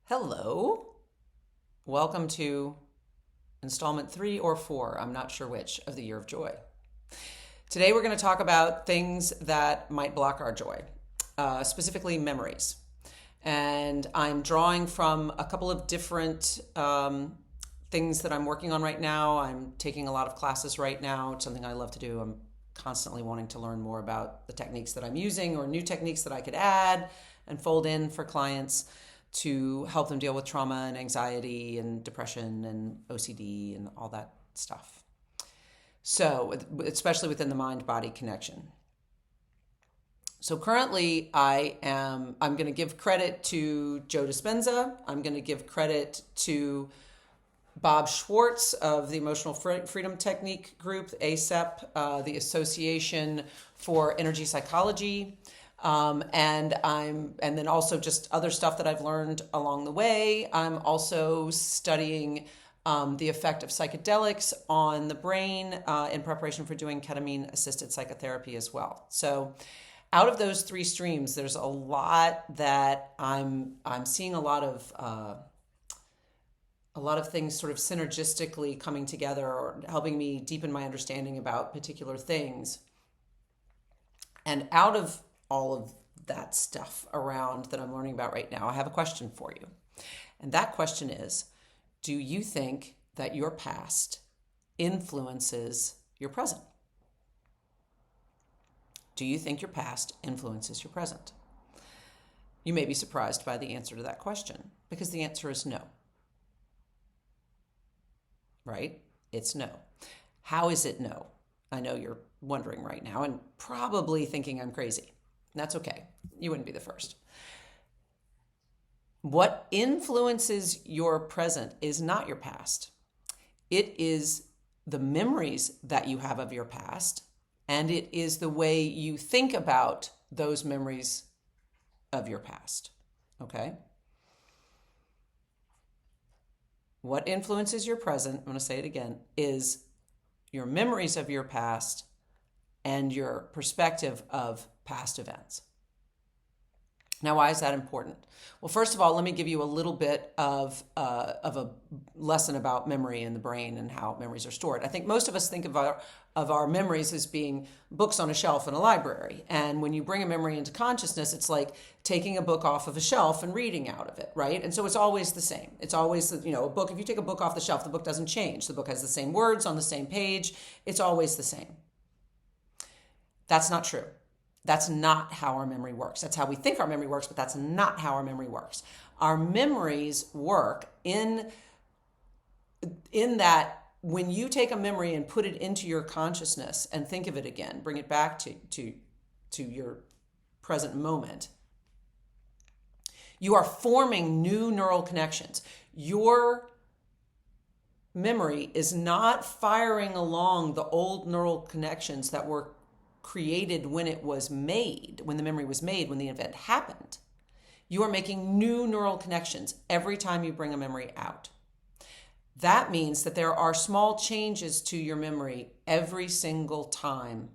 Hello. Welcome to installment 3 or 4, I'm not sure which, of the Year of Joy. Today we're going to talk about things that might block our joy, specifically memories. And I'm drawing from a couple of different things that I'm working on right now. I'm taking a lot of classes right now. It's something I love to do. I'm constantly wanting to learn more about the techniques that I'm using or new techniques that I could add and fold in for clients to help them deal with trauma and anxiety and depression and OCD and all that stuff. So, especially within the mind-body connection. So currently I'm going to give credit to Joe Dispenza. I'm going to give credit to Bob Schwartz of the Emotional Freedom Technique Group, ASEP, the Association for Energy Psychology. And then also just other stuff that I've learned along the way. I'm also studying the effect of psychedelics on the brain in preparation for doing ketamine-assisted psychotherapy as well. So out of those three streams, there's a lot that I'm seeing a lot of things sort of synergistically coming together or helping me deepen my understanding about particular things. And out of all of that stuff around that I'm learning about right now, I have a question for you. And that question is, do you think that your past influences your present? Do you think your past influences your present? You may be surprised by the answer to that question because the answer is no. Right? It's no. How is it no? I know you're wondering right now and probably thinking I'm crazy. That's okay. You wouldn't be the first. What influences your present is not your past. It is the memories that you have of your past, and it is the way you think about those memories of your past. Okay? What influences your present, I'm going to say it again, is your memories of your past and your perspective of past events. Now, why is that important? Well, first of all, let me give you a little bit of a lesson about memory in the brain and how memories are stored. I think most of us think of our memories as being books on a shelf in a library. And when you bring a memory into consciousness, it's like taking a book off of a shelf and reading out of it, right? And so it's always the same. It's always, a book. If you take a book off the shelf, the book doesn't change. The book has the same words on the same page. It's always the same. That's not true. That's not how our memory works. That's how we think our memory works, but that's not how our memory works. Our memories work in that when you take a memory and put it into your consciousness and think of it again, bring it back to your present moment, you are forming new neural connections. Your memory is not firing along the old neural connections that were created when it was made, when the memory was made, when the event happened. You are making new neural connections every time you bring a memory out. That means that there are small changes to your memory every single time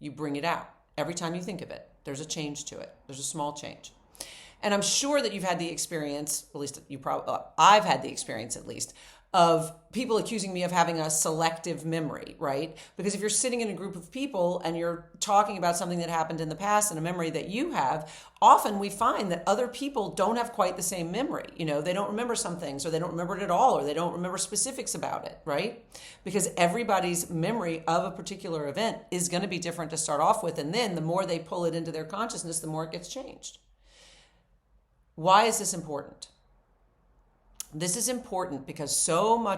you bring it out. Every time you think of it, there's a change to it. There's a small change. And I'm sure that you've had the experience, at least I've had the experience at least, of people accusing me of having a selective memory, right? Because if you're sitting in a group of people and you're talking about something that happened in the past and a memory that you have, often we find that other people don't have quite the same memory. They don't remember some things, or they don't remember it at all, or they don't remember specifics about it, right? Because everybody's memory of a particular event is going to be different to start off with, and then the more they pull it into their consciousness, the more it gets changed. Why is this important? This is important because so many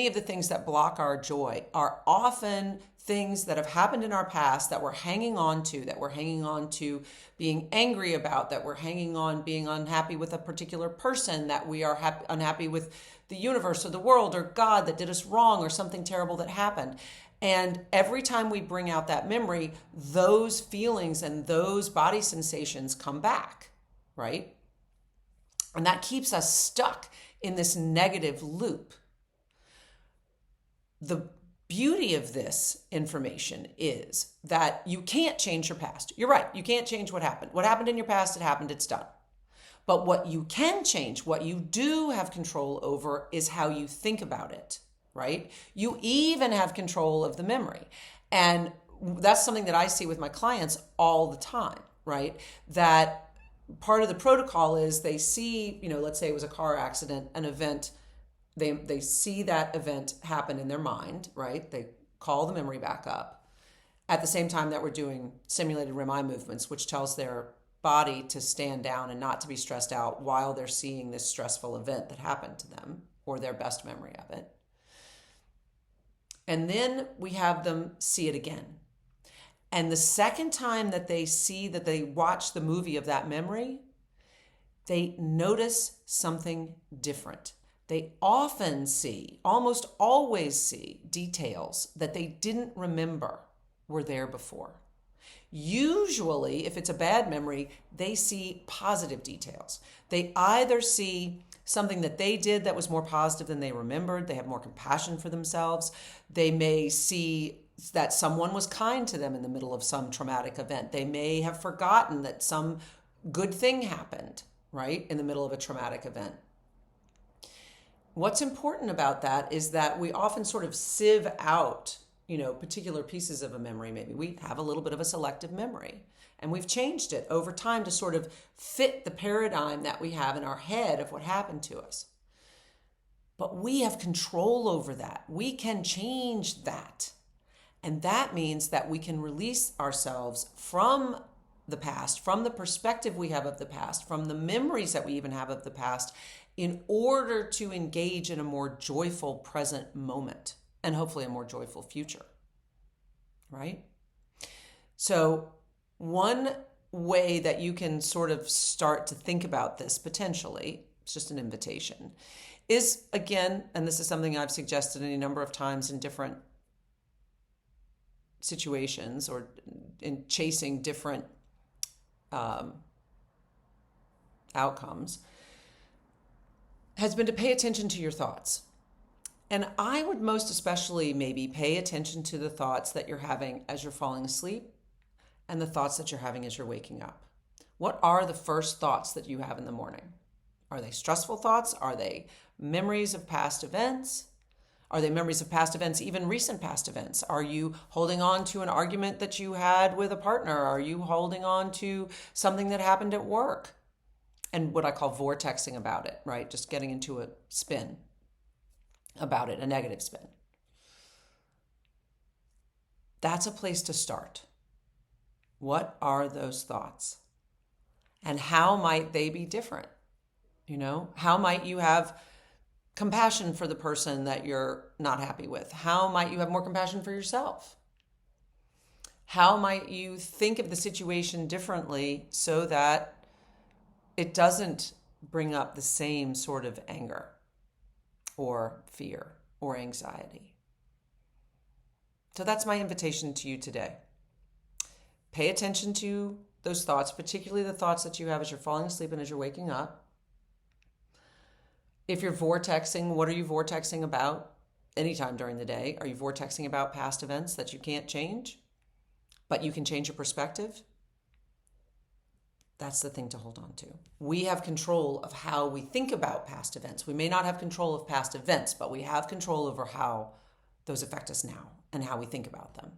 of the things that block our joy are often things that have happened in our past that we're hanging on to being angry about, that we're hanging on being unhappy with a particular person, that we are unhappy with the universe or the world or God that did us wrong or something terrible that happened. And every time we bring out that memory, those feelings and those body sensations come back, right? And that keeps us stuck in this negative loop. The beauty of this information is that you can't change your past. You're right. You can't change what happened. What happened in your past, it happened, it's done. But what you can change, what you do have control over, is how you think about it, right? You even have control of the memory. And that's something that I see with my clients all the time, right? That part of the protocol is they see, let's say it was a car accident, an event, they see that event happen in their mind, right? They call the memory back up at the same time that we're doing simulated REM eye movements, which tells their body to stand down and not to be stressed out while they're seeing this stressful event that happened to them, or their best memory of it. And then we have them see it again. And the second time that they watch the movie of that memory, they notice something different. They often see, almost always see, details that they didn't remember were there before. Usually, if it's a bad memory, they see positive details. They either see something that they did that was more positive than they remembered. They have more compassion for themselves. They may see that someone was kind to them in the middle of some traumatic event. They may have forgotten that some good thing happened, right, in the middle of a traumatic event. What's important about that is that we often sort of sieve out, particular pieces of a memory. Maybe we have a little bit of a selective memory, and we've changed it over time to sort of fit the paradigm that we have in our head of what happened to us. But we have control over that. We can change that. And that means that we can release ourselves from the past, from the perspective we have of the past, from the memories that we even have of the past, in order to engage in a more joyful present moment and hopefully a more joyful future, right? So one way that you can sort of start to think about this potentially, it's just an invitation, is again, and this is something I've suggested any number of times in different situations or in chasing different outcomes, has been to pay attention to your thoughts. And I would most especially maybe pay attention to the thoughts that you're having as you're falling asleep and the thoughts that you're having as you're waking up. What are the first thoughts that you have in the morning? Are they stressful thoughts? Are they memories of past events? Are they memories of past events, even recent past events? Are you holding on to an argument that you had with a partner? Are you holding on to something that happened at work? And what I call vortexing about it, right? Just getting into a spin about it, a negative spin. That's a place to start. What are those thoughts? And how might they be different? How might you have compassion for the person that you're not happy with? How might you have more compassion for yourself? How might you think of the situation differently so that it doesn't bring up the same sort of anger or fear or anxiety? So that's my invitation to you today. Pay attention to those thoughts, particularly the thoughts that you have as you're falling asleep and as you're waking up. If you're vortexing, what are you vortexing about anytime during the day? Are you vortexing about past events that you can't change, but you can change your perspective? That's the thing to hold on to. We have control of how we think about past events. We may not have control of past events, but we have control over how those affect us now and how we think about them.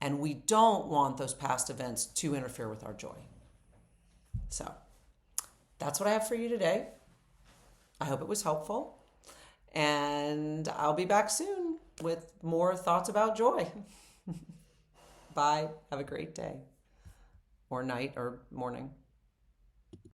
And we don't want those past events to interfere with our joy. So that's what I have for you today. I hope it was helpful. And I'll be back soon with more thoughts about joy. Bye. Have a great day or night or morning.